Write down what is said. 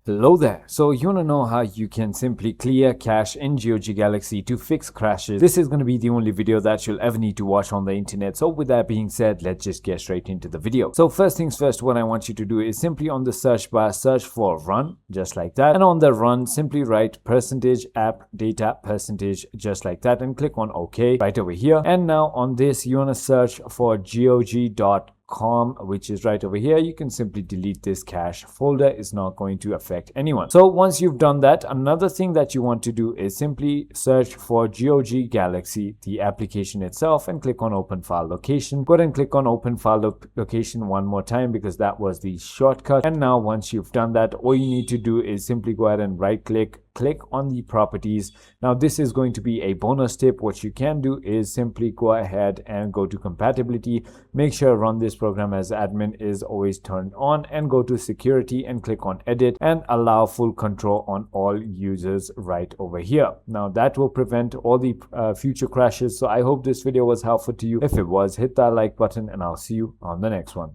Hello there. So you want to know how you can simply clear cache in GOG Galaxy to fix crashes. This is going to be the only video that you'll ever need to watch on the internet. So with that being said, let's just get straight into the video. So first things first, what I want you to do is simply on the search bar, search for run, just like that. And on the run, simply write %app data %, just like that, and click on OK right over here. And now on this, you want to search for gog.com, which is right over here. You can simply delete this cache folder. It's not going to affect anyone. So once you've done that, another thing that you want to do is simply search for GOG Galaxy, the application itself, and click on open file location. Go ahead and click on open file location one more time because that was the shortcut. And now once you've done that, all you need to do is simply go ahead and right click on the properties. Now this is going to be a bonus tip. What you can do is simply go ahead and go to compatibility, make sure run this program as admin is always turned on, and go to security and click on edit and allow full control on all users right over here. Now that will prevent all the future crashes. So I hope this video was helpful to you. If it was, hit that like button and I'll see you on the next one.